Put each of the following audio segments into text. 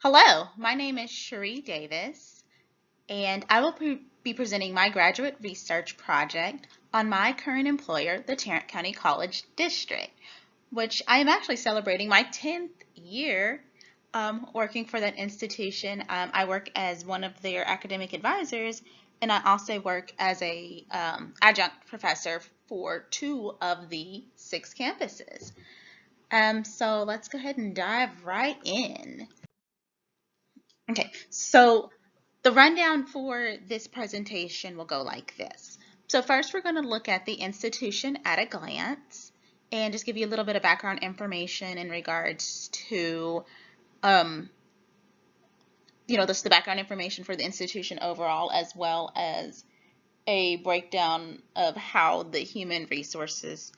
Hello, my name is SDavis, and I will be presenting my graduate research project on my current employer, the Tarrant County College District, which I am actually celebrating my 10th year working for that institution. I work as one of their academic advisors, and I also work as a adjunct professor for 2 of the 6 campuses. So let's go ahead and dive right in. Okay, so the rundown for this presentation will go like this. So first we're going to look at the institution at a glance and just give you a little bit of background information in regards to, the background information for the institution overall, as well as a breakdown of how the human resources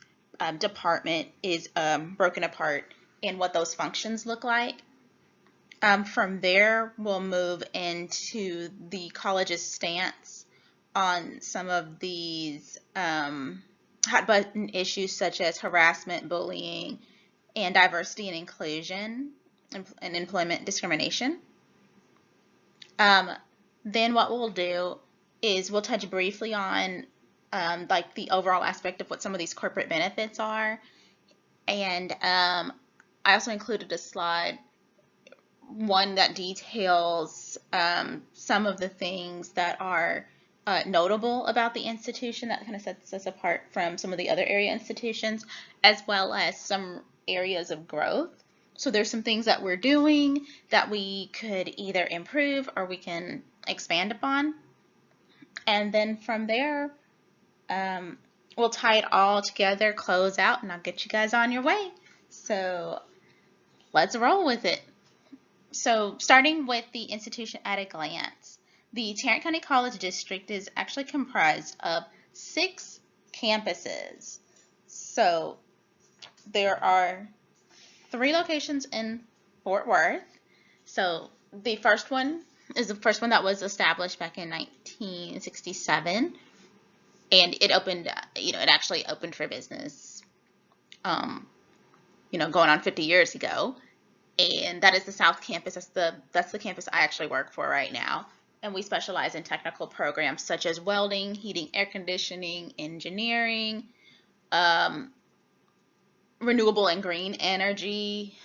department is broken apart and what those functions look like. From there, we'll move into the college's stance on some of these hot button issues such as harassment, bullying, and diversity and inclusion and employment discrimination. Then what we'll do is we'll touch briefly on like the overall aspect of what some of these corporate benefits are. And I also included a slide, one that details some of the things that are notable about the institution that kind of sets us apart from some of the other area institutions, as well as some areas of growth. So there's some things that we're doing that we could either improve or we can expand upon. And then from there, we'll tie it all together, close out, and I'll get you guys on your way. So let's roll with it. So starting with the institution at a glance, the Tarrant County College District is actually comprised of 6 campuses. So there are 3 locations in Fort Worth. So the first one is the first one that was established back in 1967, and it opened, it actually opened for business, going on 50 years ago. And that is the South Campus. That's the campus I actually work for right now. And we specialize in technical programs such as welding, heating, air conditioning, engineering, renewable and green energy,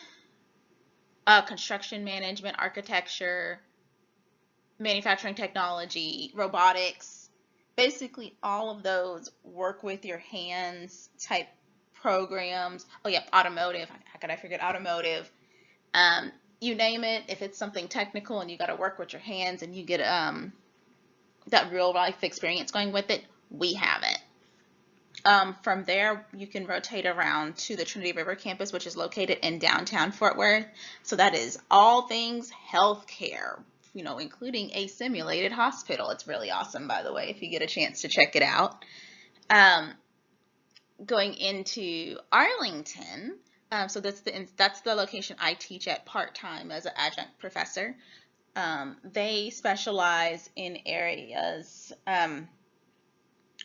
construction management, architecture, manufacturing technology, robotics. Basically, all of those work with your hands type programs. Oh, yeah, automotive. How could I forget automotive? You name it, if it's something technical and you got to work with your hands and you get that real life experience going with it, we have it. From there, you can rotate around to the Trinity River campus, which is located in downtown Fort Worth. So that is all things healthcare, including a simulated hospital. It's really awesome, by the way, if you get a chance to check it out. Going into Arlington, so that's the location I teach at part-time as an adjunct professor. They specialize in areas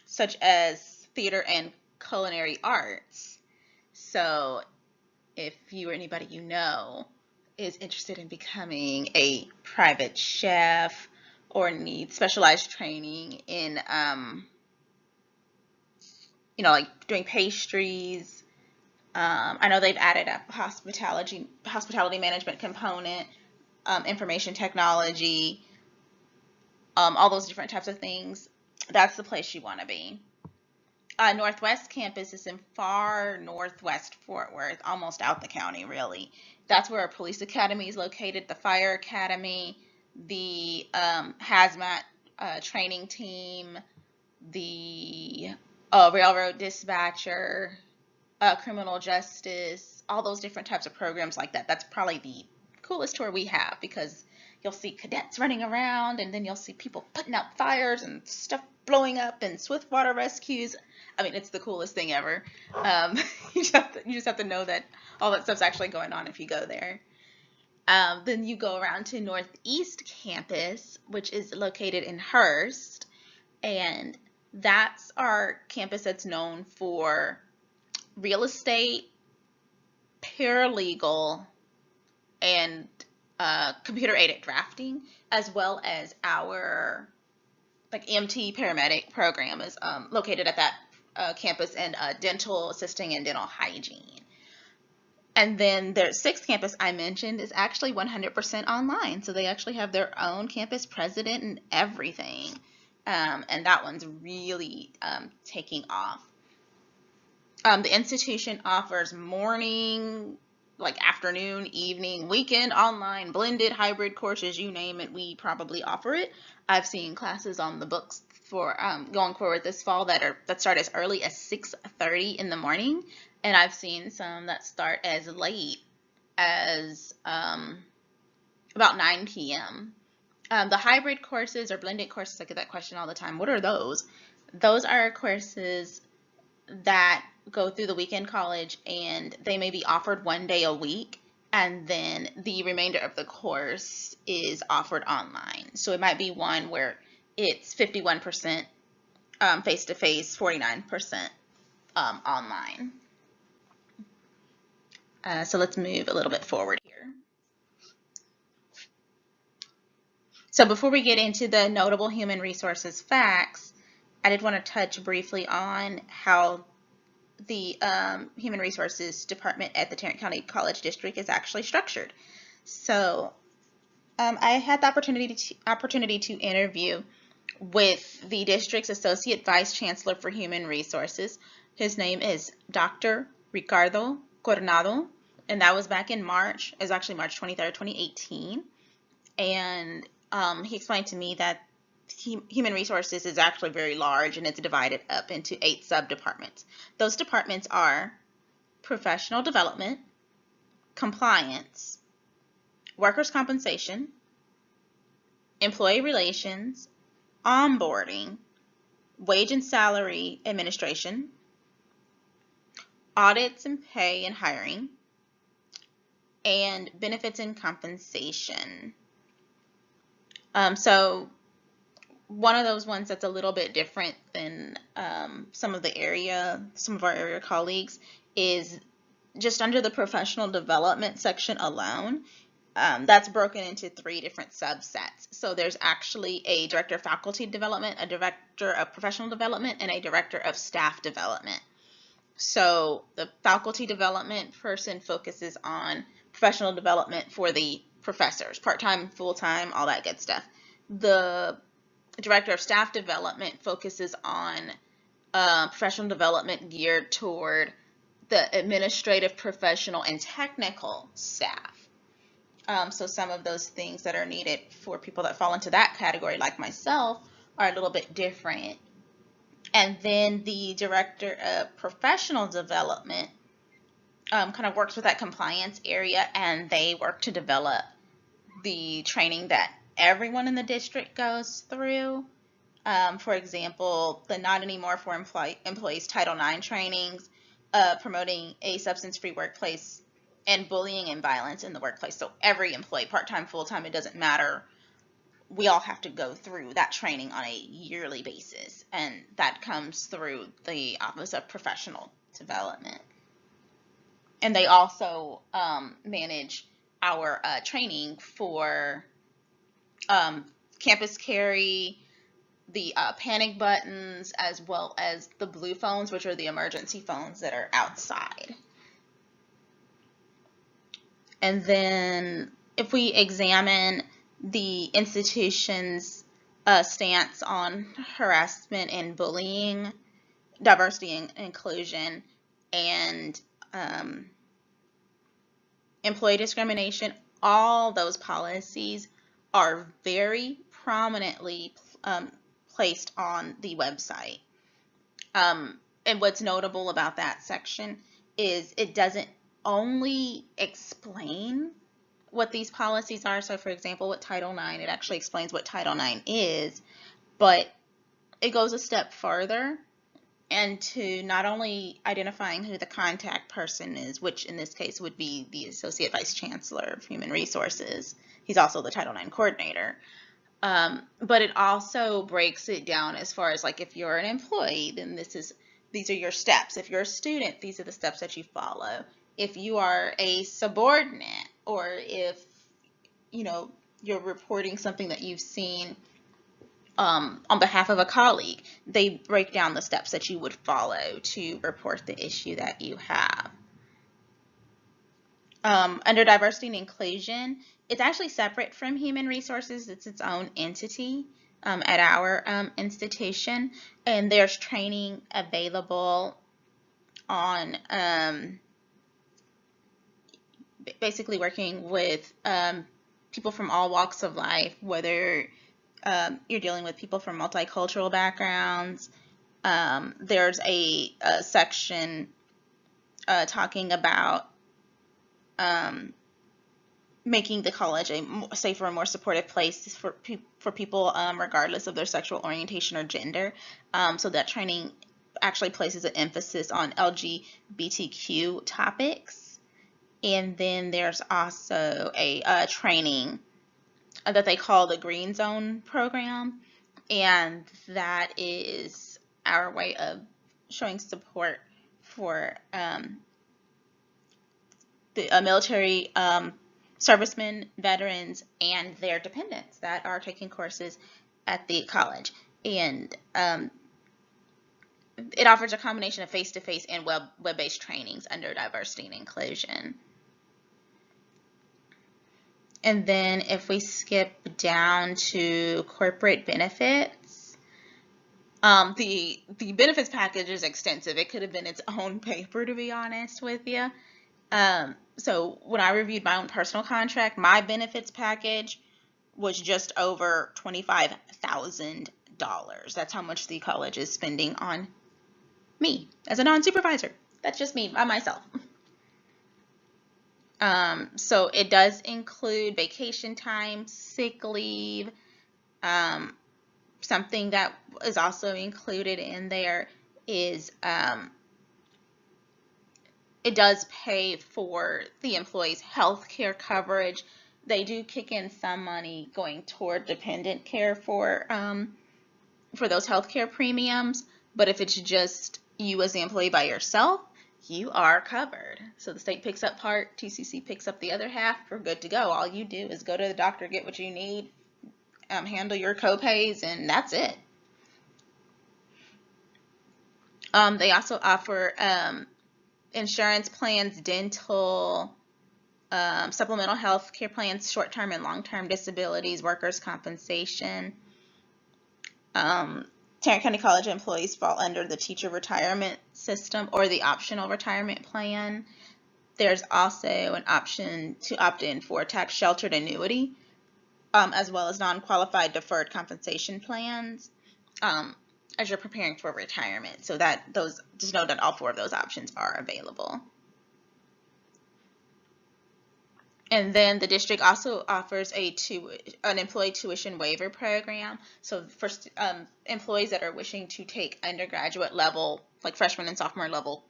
such as theater and culinary arts. So if you or anybody you know is interested in becoming a private chef or needs specialized training in, like doing pastries, I know they've added a hospitality management component, information technology, all those different types of things. That's the place you want to be. Northwest campus is in far northwest Fort Worth, almost out the county, really. That's where our police academy is located, the fire academy, the hazmat training team, the railroad dispatcher, criminal justice, all those different types of programs like that. That's probably the coolest tour we have, because you'll see cadets running around, and then you'll see people putting out fires and stuff blowing up, and swift water rescues. I mean, it's the coolest thing ever. You just have to know that all that stuff's actually going on if you go there. Then you go around to Northeast Campus, which is located in Hurst, and that's our campus that's known for real estate, paralegal, and computer-aided drafting, as well as our MT paramedic program is located at that campus, and dental assisting and dental hygiene. And then their sixth campus I mentioned is actually 100% online. So they actually have their own campus president and everything. And that one's really taking off. The institution offers morning, afternoon, evening, weekend, online, blended, hybrid courses, you name it, we probably offer it. I've seen classes on the books for going forward this fall that start as early as 6:30 in the morning, and I've seen some that start as late as about 9 p.m. The hybrid courses or blended courses, I get that question all the time. What are those? Those are courses that go through the weekend college, and they may be offered one day a week, and then the remainder of the course is offered online. So it might be one where it's 51% face-to-face, 49% online. So let's move a little bit forward here. So before we get into the notable human resources facts, I did want to touch briefly on how the Human Resources Department at the Tarrant County College District is actually structured. So I had the opportunity to interview with the district's Associate Vice Chancellor for Human Resources. His name is Dr. Ricardo Coronado, and that was back in March. It was actually March 23rd, 2018. And he explained to me that Human Resources is actually very large, and it's divided up into 8 sub-departments. Those departments are Professional Development, Compliance, Workers' Compensation, Employee Relations, Onboarding, Wage and Salary Administration, Audits and Pay and Hiring, and Benefits and Compensation. So one of those ones that's a little bit different than some of our area colleagues is just under the professional development section alone. That's broken into 3 different subsets. So there's actually a director of faculty development, a director of professional development, and a director of staff development. So the faculty development person focuses on professional development for the professors, part-time, full-time, all that good stuff. The director of staff development focuses on professional development geared toward the administrative, professional, and technical staff. So some of those things that are needed for people that fall into that category, like myself, are a little bit different. And then the director of professional development kind of works with that compliance area, and they work to develop the training that everyone in the district goes through. For example, the Not Anymore for Employees Title IX trainings, promoting a substance-free workplace, and bullying and violence in the workplace. So every employee, part-time, full-time, it doesn't matter. We all have to go through that training on a yearly basis, and that comes through the Office of Professional Development. And they also manage our training for campus carry, the panic buttons, as well as the blue phones, which are the emergency phones that are outside. And then if we examine the institution's stance on harassment and bullying, diversity and inclusion, and employee discrimination, all those policies are very prominently placed on the website. And what's notable about that section is it doesn't only explain what these policies are. So for example, with Title IX, it actually explains what Title IX is, but it goes a step further into not only identifying who the contact person is, which in this case would be the Associate Vice Chancellor of Human Resources. He's also the Title IX coordinator. But it also breaks it down as far as, like, if you're an employee, then these are your steps. If you're a student, these are the steps that you follow. If you are a subordinate, or if you're reporting something that you've seen on behalf of a colleague, they break down the steps that you would follow to report the issue that you have. Under diversity and inclusion, it's actually separate from human resources. It's its own entity at our institution, and there's training available on basically working with people from all walks of life, whether you're dealing with people from multicultural backgrounds. There's a section talking about making the college a safer and more supportive place for people regardless of their sexual orientation or gender. So that training actually places an emphasis on LGBTQ topics. And then there's also a training that they call the Green Zone program, and that is our way of showing support for the military servicemen, veterans, and their dependents that are taking courses at the college. And it offers a combination of face-to-face and web-based trainings under diversity and inclusion. And then if we skip down to corporate benefits, the benefits package is extensive. It could have been its own paper, to be honest with you. So when I reviewed my own personal contract, my benefits package was just over $25,000. That's how much the college is spending on me as a non-supervisor. That's just me by myself. So it does include vacation time, sick leave. Something that is also included in there is it does pay for the employee's health care coverage. They do kick in some money going toward dependent care for those health care premiums, but if it's just you as the employee by yourself, you are covered. So the state picks up part, TCC picks up the other half, we're good to go. All you do is go to the doctor, get what you need, handle your co-pays, and that's it. They also offer insurance plans, dental, supplemental health care plans, short-term and long-term disabilities, workers' compensation. Tarrant County College employees fall under the teacher retirement system or the optional retirement plan. There's also an option to opt in for a tax-sheltered annuity, as well as non-qualified deferred compensation plans as you're preparing for retirement. So just know that all four of those options are available. And then the district also offers an employee tuition waiver program. So for employees that are wishing to take undergraduate level, like freshman and sophomore level,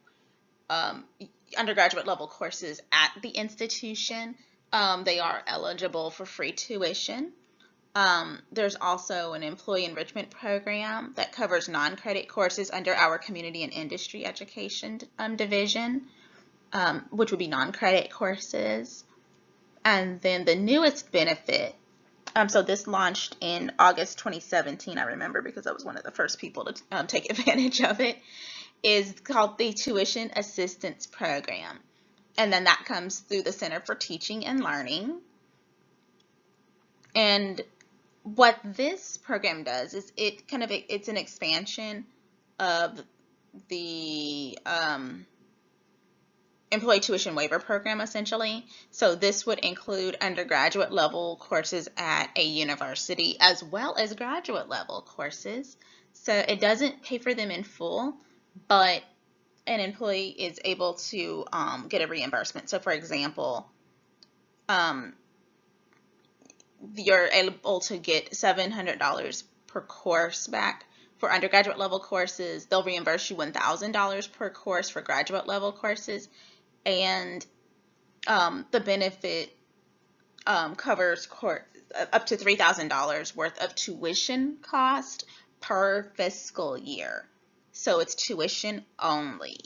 undergraduate level courses at the institution, they are eligible for free tuition. There's also an employee enrichment program that covers non-credit courses under our community and industry education division, which would be non-credit courses. And then the newest benefit, so this launched in August 2017, I remember, because I was one of the first people to take advantage of it, is called the Tuition Assistance Program. And then that comes through the Center for Teaching and Learning. And what this program does is it's an expansion of the employee tuition waiver program, essentially. So this would include undergraduate level courses at a university as well as graduate level courses. So it doesn't pay for them in full, but an employee is able to get a reimbursement. So for example, you're able to get $700 per course back. For undergraduate level courses, they'll reimburse you $1,000 per course for graduate level courses. And the benefit covers up to $3,000 worth of tuition cost per fiscal year. So it's tuition only.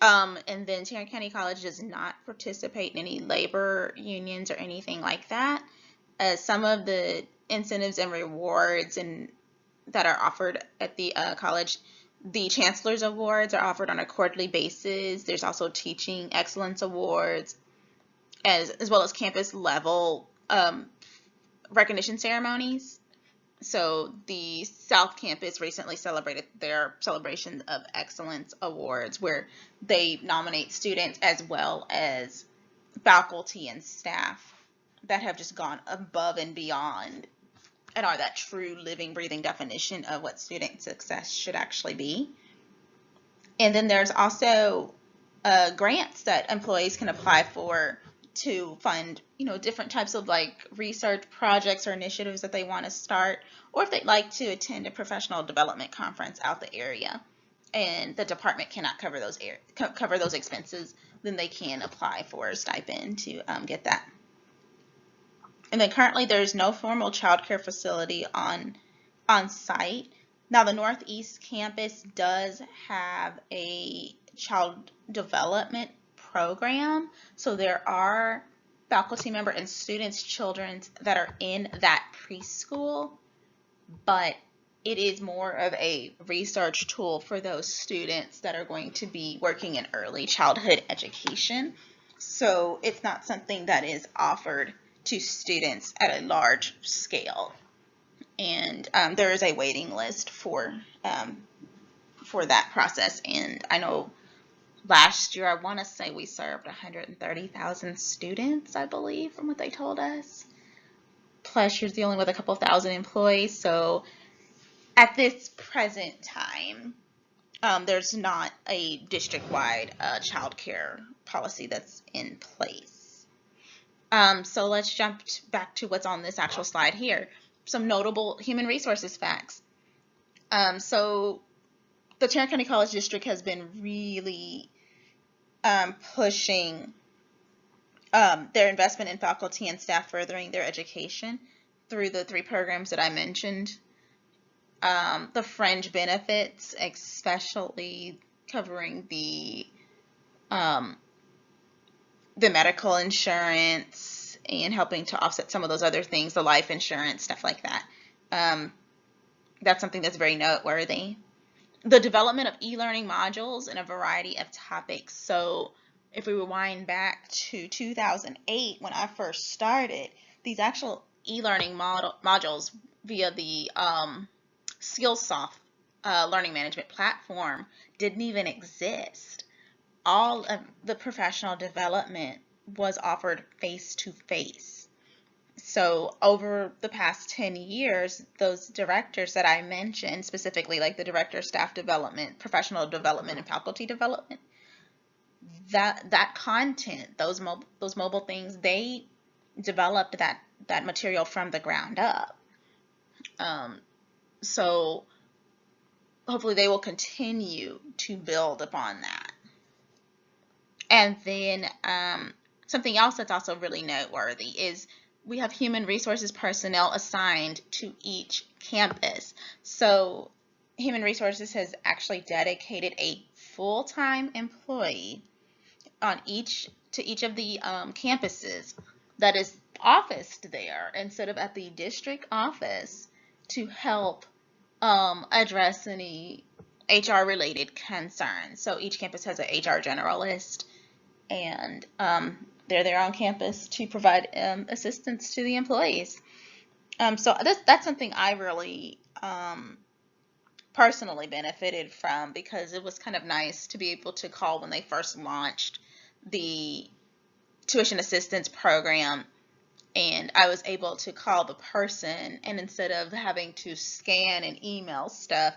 And then Tarrant County College does not participate in any labor unions or anything like that. Some of the incentives and rewards that are offered at the college, the Chancellor's Awards are offered on a quarterly basis. There's also Teaching Excellence Awards, as well as campus level recognition ceremonies. So the South Campus recently celebrated their Celebration of Excellence Awards, where they nominate students as well as faculty and staff that have just gone above and beyond and are that true living, breathing definition of what student success should actually be. And then there's also grants that employees can apply for to fund, different types of like research projects or initiatives that they want to start, or if they'd like to attend a professional development conference out the area, and the department cannot cover those expenses, then they can apply for a stipend to get that. And then currently there's no formal childcare facility on site. Now the Northeast campus does have a child development program, so there are faculty member and students' children that are in that preschool, but it is more of a research tool for those students that are going to be working in early childhood education. So it's not something that is offered to students at a large scale. And there is a waiting list for that process. And I know last year, I want to say we served 130,000 students, I believe, from what they told us. Plus, you're dealing with a couple thousand employees. So at this present time, there's not a district-wide child care policy that's in place. So let's jump back to what's on this actual slide here. Some notable human resources facts. So the Tarrant County College District has been really pushing their investment in faculty and staff furthering their education through the 3 programs that I mentioned. The fringe benefits, especially covering the medical insurance and helping to offset some of those other things, the life insurance, stuff like that. That's something that's very noteworthy. The development of e-learning modules in a variety of topics. So if we rewind back to 2008 when I first started, these actual e-learning modules via the Skillsoft learning management platform didn't even exist. All of the professional development was offered face-to-face. So over the past 10 years, those directors that I mentioned, specifically like the director of staff development, professional development, and faculty development, that content, those mobile things, they developed that material from the ground up. So hopefully they will continue to build upon that. And then something else that's also really noteworthy is we have human resources personnel assigned to each campus. So human resources has actually dedicated a full-time employee to each of the campuses that is officed there instead of at the district office to help address any HR related concerns. So each campus has an HR generalist, and they're there on campus to provide assistance to the employees. So that's something I really personally benefited from, because it was kind of nice to be able to call when they first launched the tuition assistance program, and I was able to call the person, and instead of having to scan and email stuff,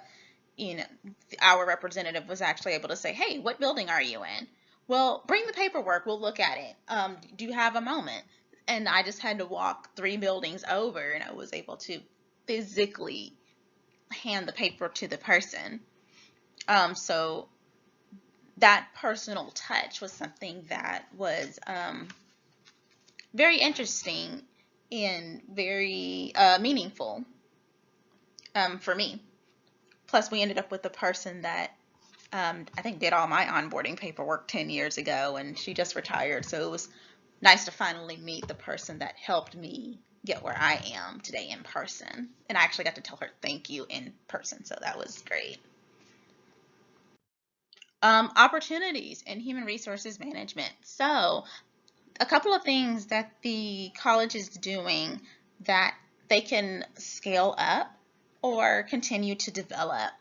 our representative was actually able to say, hey, what building are you in? Well, bring the paperwork, we'll look at it. Do you have a moment? And I just had to walk 3 buildings over, and I was able to physically hand the paper to the person. So that personal touch was something that was very interesting and very meaningful for me. Plus, we ended up with a person that I think did all my onboarding paperwork 10 years ago, and she just retired. So it was nice to finally meet the person that helped me get where I am today in person. And I actually got to tell her thank you in person, so that was great. Opportunities in human resources management. So a couple of things that the college is doing that they can scale up or continue to develop.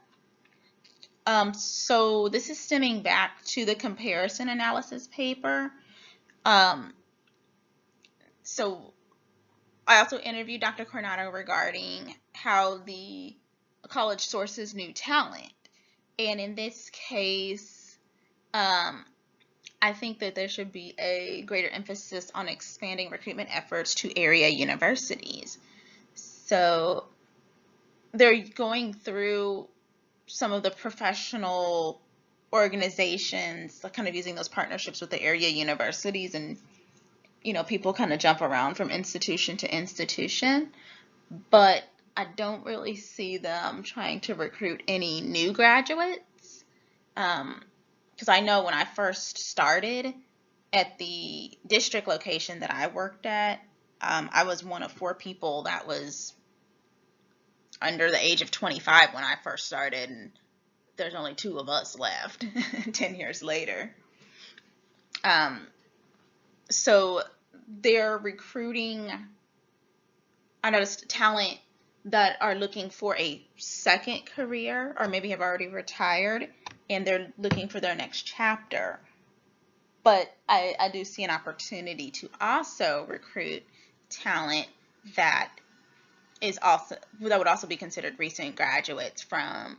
So this is stemming back to the comparison analysis paper. So I also interviewed Dr. Coronado regarding how the college sources new talent. And in this case, I think that there should be a greater emphasis on expanding recruitment efforts to area universities. So they're going through some of the professional organizations, like kind of using those partnerships with the area universities, and people kind of jump around from institution to institution, but I don't really see them trying to recruit any new graduates. Because I know when I first started at the district location that I worked at, I was one of 4 people that was under the age of 25 when I first started, and there's only 2 of us left 10 years later. So they're recruiting, I noticed, talent that are looking for a second career or maybe have already retired and they're looking for their next chapter. But I do see an opportunity to also recruit talent that would also be considered recent graduates from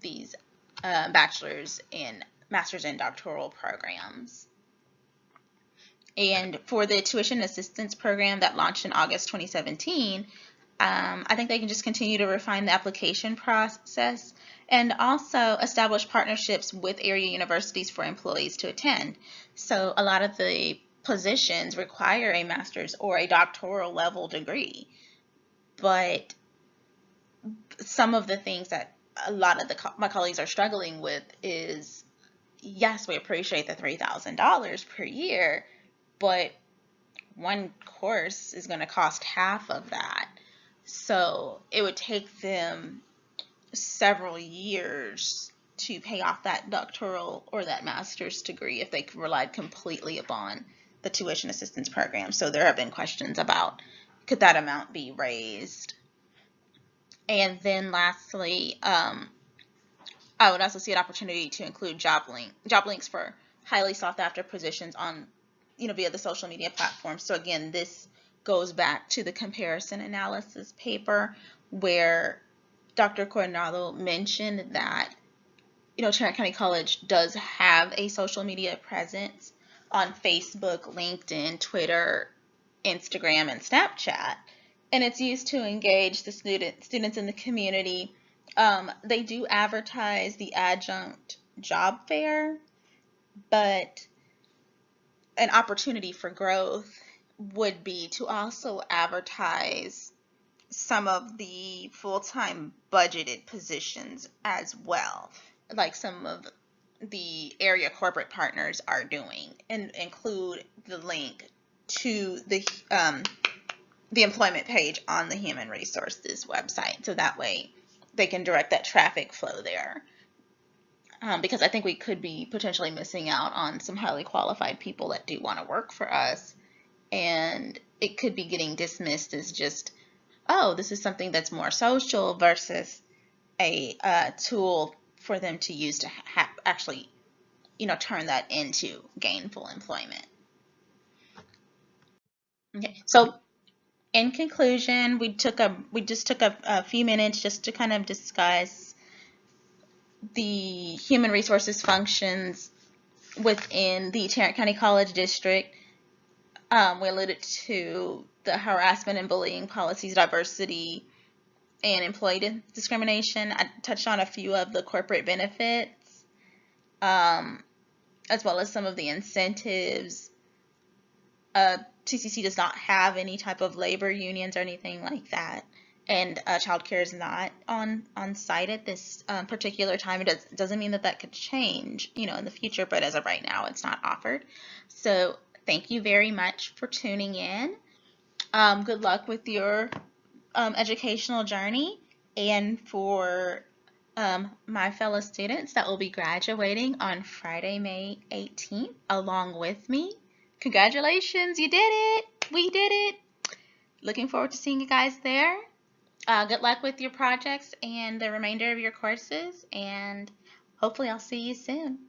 these bachelor's and master's and doctoral programs. And for the tuition assistance program that launched in August 2017, I think they can just continue to refine the application process and also establish partnerships with area universities for employees to attend. So a lot of the positions require a master's or a doctoral level degree, but some of the things that a lot of my colleagues are struggling with is, yes, we appreciate the $3,000 per year, but one course is going to cost half of that. So it would take them several years to pay off that doctoral or that master's degree if they relied completely upon the tuition assistance program. So there have been questions about, could that amount be raised? And then lastly, I would also see an opportunity to include job links for highly sought after positions on, via the social media platforms. So again, this goes back to the comparison analysis paper where Dr. Coronado mentioned that, Tarrant County College does have a social media presence on Facebook, LinkedIn, Twitter, Instagram, and Snapchat. And it's used to engage the students in the community. They do advertise the adjunct job fair, but an opportunity for growth would be to also advertise some of the full-time budgeted positions as well, like some of the area corporate partners are doing, and include the link to the employment page on the Human Resources website, so that way they can direct that traffic flow there. Because I think we could be potentially missing out on some highly qualified people that do want to work for us, and it could be getting dismissed as just, oh, this is something that's more social versus a tool for them to use to actually, turn that into gainful employment. Okay, so in conclusion, we just took a few minutes just to kind of discuss the human resources functions within the Tarrant County College District. We alluded to the harassment and bullying policies, diversity, and employee discrimination. I touched on a few of the corporate benefits, as well as some of the incentives. TCC does not have any type of labor unions or anything like that. and childcare is not on site at this particular time. It doesn't mean that could change, in the future, but as of right now, it's not offered. So thank you very much for tuning in. Good luck with your educational journey, and for my fellow students that will be graduating on Friday, May 18th, along with me. Congratulations, you did it! We did it! Looking forward to seeing you guys there. Good luck with your projects and the remainder of your courses, and hopefully I'll see you soon.